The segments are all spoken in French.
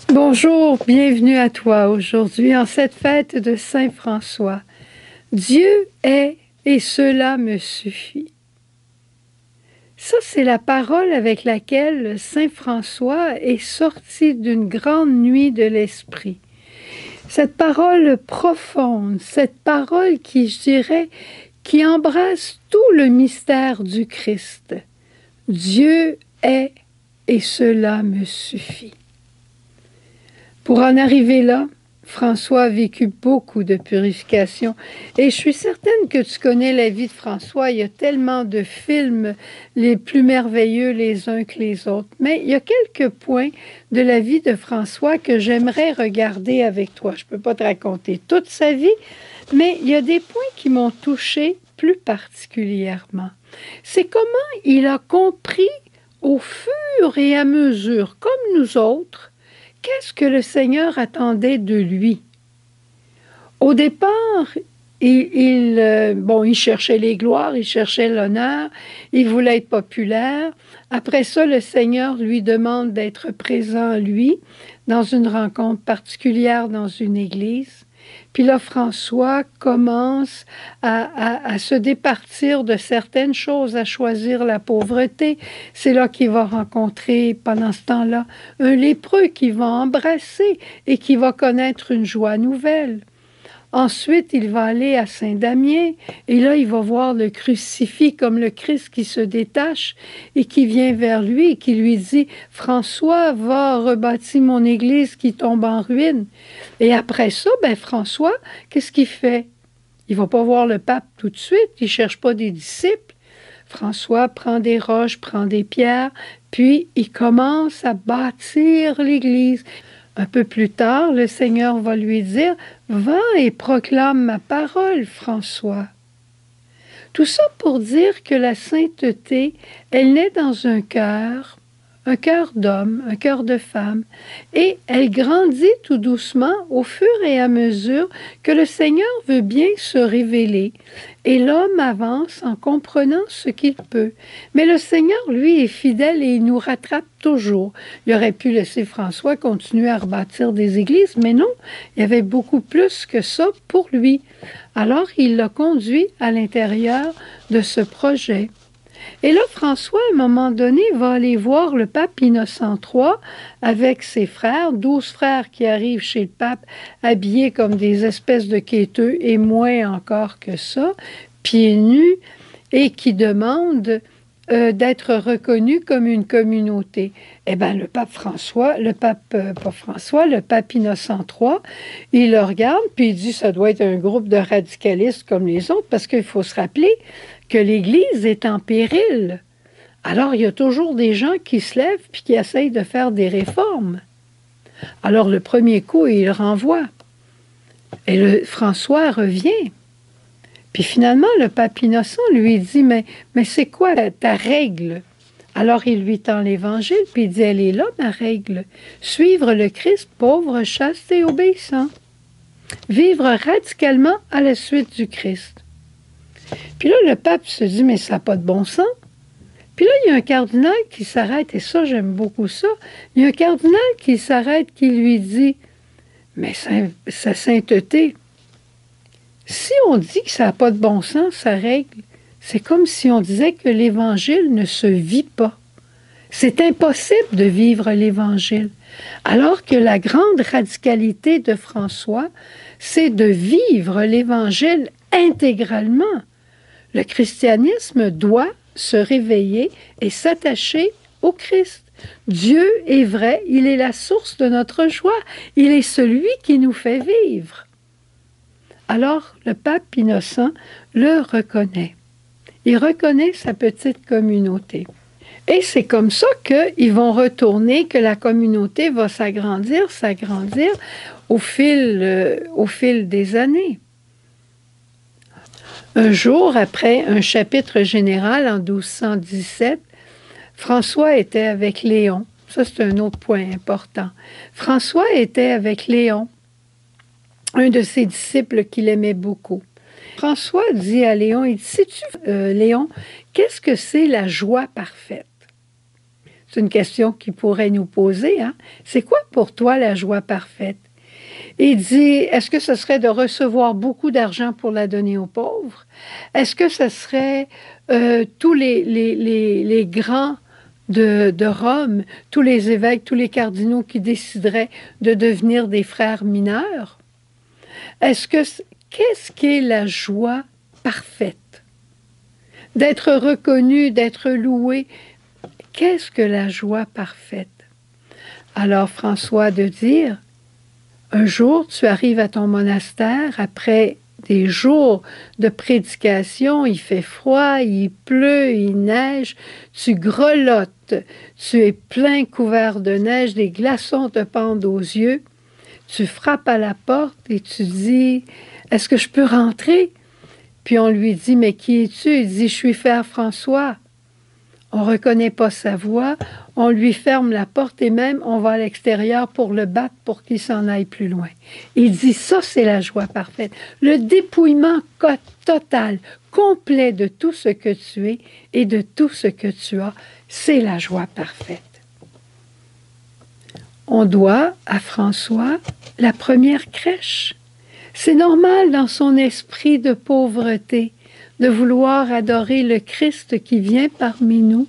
Bonjour, bienvenue à toi aujourd'hui en cette fête de Saint François. Dieu est et cela me suffit. Ça, c'est la parole avec laquelle Saint François est sorti d'une grande nuit de l'esprit. Cette parole profonde, cette parole qui, je dirais, qui embrasse tout le mystère du Christ. Dieu est et cela me suffit. Pour en arriver là, François a vécu beaucoup de purification et je suis certaine que tu connais la vie de François. Il y a tellement de films les plus merveilleux les uns que les autres. Mais il y a quelques points de la vie de François que j'aimerais regarder avec toi. Je ne peux pas te raconter toute sa vie, mais il y a des points qui m'ont touchée plus particulièrement. C'est comment il a compris au fur et à mesure, comme nous autres, qu'est-ce que le Seigneur attendait de lui? Au départ, il cherchait les gloires, il cherchait l'honneur, il voulait être populaire. Après ça, le Seigneur lui demande d'être présent, lui, dans une rencontre particulière dans une église. Puis là, François commence à se départir de certaines choses, à choisir la pauvreté. C'est là qu'il va rencontrer, pendant ce temps-là, un lépreux qu'il va embrasser et qui va connaître une joie nouvelle. Ensuite, il va aller à Saint-Damien et là, il va voir le crucifix comme le Christ qui se détache et qui vient vers lui et qui lui dit « François, va rebâtir mon église qui tombe en ruine. » Et après ça, François, qu'est-ce qu'il fait? Il ne va pas voir le pape tout de suite, il ne cherche pas des disciples. François prend des roches, prend des pierres, puis il commence à bâtir l'église. Un peu plus tard, le Seigneur va lui dire « Va et proclame ma parole, François. » Tout ça pour dire que la sainteté, elle naît dans un cœur d'homme, un cœur de femme, et elle grandit tout doucement au fur et à mesure que le Seigneur veut bien se révéler. Et l'homme avance en comprenant ce qu'il peut. Mais le Seigneur, lui, est fidèle et il nous rattrape toujours. Il aurait pu laisser François continuer à rebâtir des églises, mais non, il y avait beaucoup plus que ça pour lui. Alors, il l'a conduit à l'intérieur de ce projet. Et là, François, à un moment donné, va aller voir le pape Innocent III avec ses frères, 12 frères qui arrivent chez le pape habillés comme des espèces de quêteux et moins encore que ça, pieds nus, et qui demandent d'être reconnus comme une communauté. Eh bien, le pape Innocent III, il le regarde, puis il dit, ça doit être un groupe de radicalistes comme les autres, parce qu'il faut se rappeler que l'Église est en péril. Alors, il y a toujours des gens qui se lèvent puis qui essayent de faire des réformes. Alors, le premier coup, il renvoie. Et François revient. Puis finalement, le pape Innocent lui dit, mais c'est quoi ta règle? Alors, il lui tend l'Évangile, puis il dit, elle est là, ma règle. Suivre le Christ, pauvre, chaste et obéissant. Vivre radicalement à la suite du Christ. Puis là, le pape se dit, mais ça n'a pas de bon sens. Puis là, il y a un cardinal qui s'arrête, et ça, j'aime beaucoup ça. Il y a un cardinal qui s'arrête, qui lui dit, mais sa sainteté, si on dit que ça n'a pas de bon sens, sa règle, c'est comme si on disait que l'Évangile ne se vit pas. C'est impossible de vivre l'Évangile. Alors que la grande radicalité de François, c'est de vivre l'Évangile intégralement. Le christianisme doit se réveiller et s'attacher au Christ. Dieu est vrai, il est la source de notre joie, il est celui qui nous fait vivre. Alors, le pape Innocent le reconnaît. Il reconnaît sa petite communauté. Et c'est comme ça qu'ils vont retourner, que la communauté va s'agrandir au fil des années. Un jour, après un chapitre général en 1217, François était avec Léon. Ça, c'est un autre point important. François était avec Léon, un de ses disciples qu'il aimait beaucoup. François dit à Léon, il dit, sais-tu, Léon, qu'est-ce que c'est la joie parfaite? C'est une question qu'il pourrait nous poser. Hein? C'est quoi pour toi la joie parfaite? Il dit, est-ce que ce serait de recevoir beaucoup d'argent pour la donner aux pauvres? Est-ce que ce serait tous les grands de Rome, tous les évêques, tous les cardinaux qui décideraient de devenir des frères mineurs? Qu'est-ce qu'est la joie parfaite? D'être reconnu, d'être loué. Qu'est-ce que la joie parfaite? Alors François de dire, un jour tu arrives à ton monastère après des jours de prédication, il fait froid, il pleut, il neige, tu grelottes, tu es plein couvert de neige, des glaçons te pendent aux yeux, tu frappes à la porte et tu dis « Est-ce que je peux rentrer? » Puis on lui dit « Mais qui es-tu? » Il dit « Je suis frère François. » On ne reconnaît pas sa voix, on lui ferme la porte et même on va à l'extérieur pour le battre pour qu'il s'en aille plus loin. Il dit ça, c'est la joie parfaite. Le dépouillement total, complet de tout ce que tu es et de tout ce que tu as, c'est la joie parfaite. On doit à François la première crèche. C'est normal dans son esprit de pauvreté de vouloir adorer le Christ qui vient parmi nous,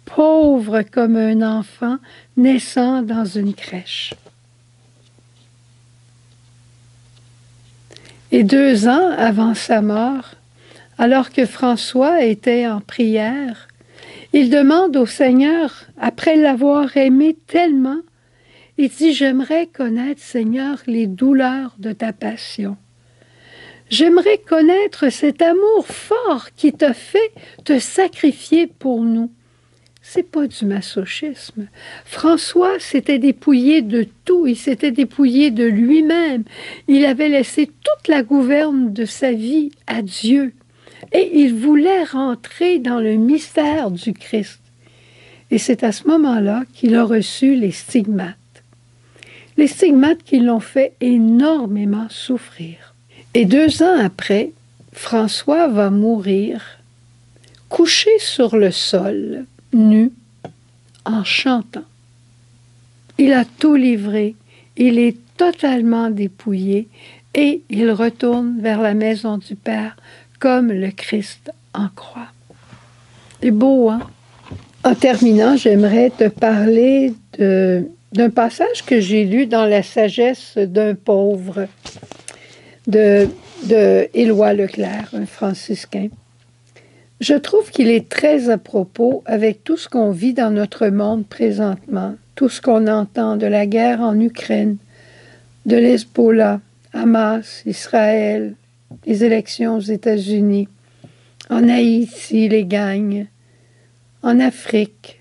pauvre comme un enfant naissant dans une crèche. Et 2 ans avant sa mort, alors que François était en prière, il demande au Seigneur, après l'avoir aimé tellement, il dit « J'aimerais connaître, Seigneur, les douleurs de ta passion. J'aimerais connaître cet amour fort qui t'a fait te sacrifier pour nous. » C'est pas du masochisme. François s'était dépouillé de tout, il s'était dépouillé de lui-même. Il avait laissé toute la gouverne de sa vie à Dieu. Et il voulait rentrer dans le mystère du Christ. Et c'est à ce moment-là qu'il a reçu les stigmates. Les stigmates qui l'ont fait énormément souffrir. Et 2 ans après, François va mourir, couché sur le sol, nu, en chantant. Il a tout livré, il est totalement dépouillé et il retourne vers la maison du Père comme le Christ en croix. C'est beau, hein? En terminant, j'aimerais te parler d'un passage que j'ai lu dans La sagesse d'un pauvre de Éloi Leclerc, un franciscain. Je trouve qu'il est très à propos avec tout ce qu'on vit dans notre monde présentement, tout ce qu'on entend de la guerre en Ukraine, de l'Hezbollah, Hamas, Israël, les élections aux États-Unis, en Haïti, les gangs, en Afrique,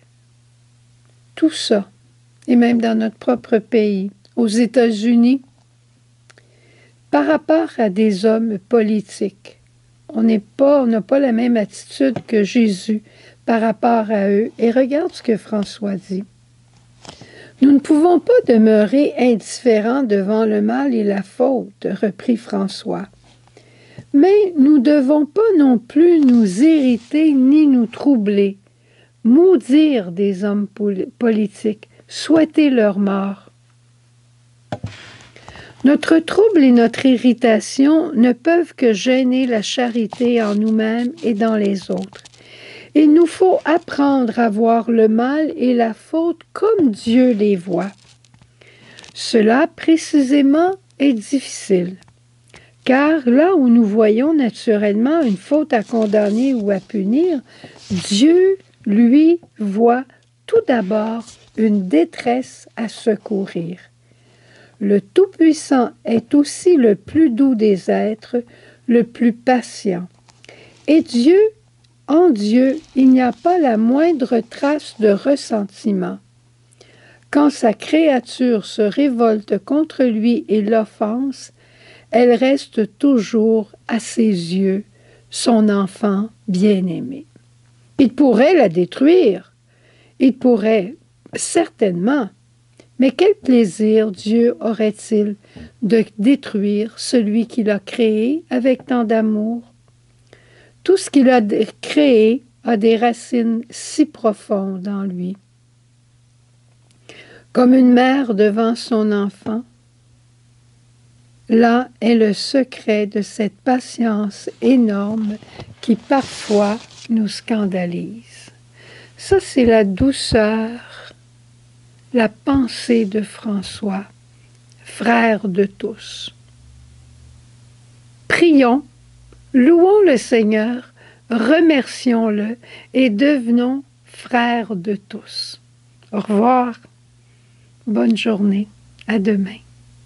tout ça, et même dans notre propre pays, aux États-Unis, par rapport à des hommes politiques. On n'a pas la même attitude que Jésus par rapport à eux. Et regarde ce que François dit. Nous ne pouvons pas demeurer indifférents devant le mal et la faute, reprit François. Mais nous ne devons pas non plus nous irriter ni nous troubler, maudire des hommes politiques, souhaiter leur mort. Notre trouble et notre irritation ne peuvent que gêner la charité en nous-mêmes et dans les autres. Il nous faut apprendre à voir le mal et la faute comme Dieu les voit. Cela, précisément, est difficile, car là où nous voyons naturellement une faute à condamner ou à punir, Dieu, lui, voit tout d'abord une détresse à secourir. Le Tout-Puissant est aussi le plus doux des êtres, le plus patient. Et Dieu, en Dieu, il n'y a pas la moindre trace de ressentiment. Quand sa créature se révolte contre lui et l'offense, elle reste toujours à ses yeux, son enfant bien-aimé. Il pourrait la détruire, il pourrait certainement. Mais quel plaisir Dieu aurait-il de détruire celui qu'il a créé avec tant d'amour? Tout ce qu'il a créé a des racines si profondes en lui. comme une mère devant son enfant. Là est le secret de cette patience énorme qui parfois nous scandalise. Ça, c'est la douceur, la pensée de François, frère de tous. Prions, louons le Seigneur, remercions-le et devenons frères de tous. Au revoir. Bonne journée. À demain.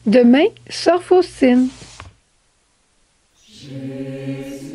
Demain, Sœur Faustine. Jésus.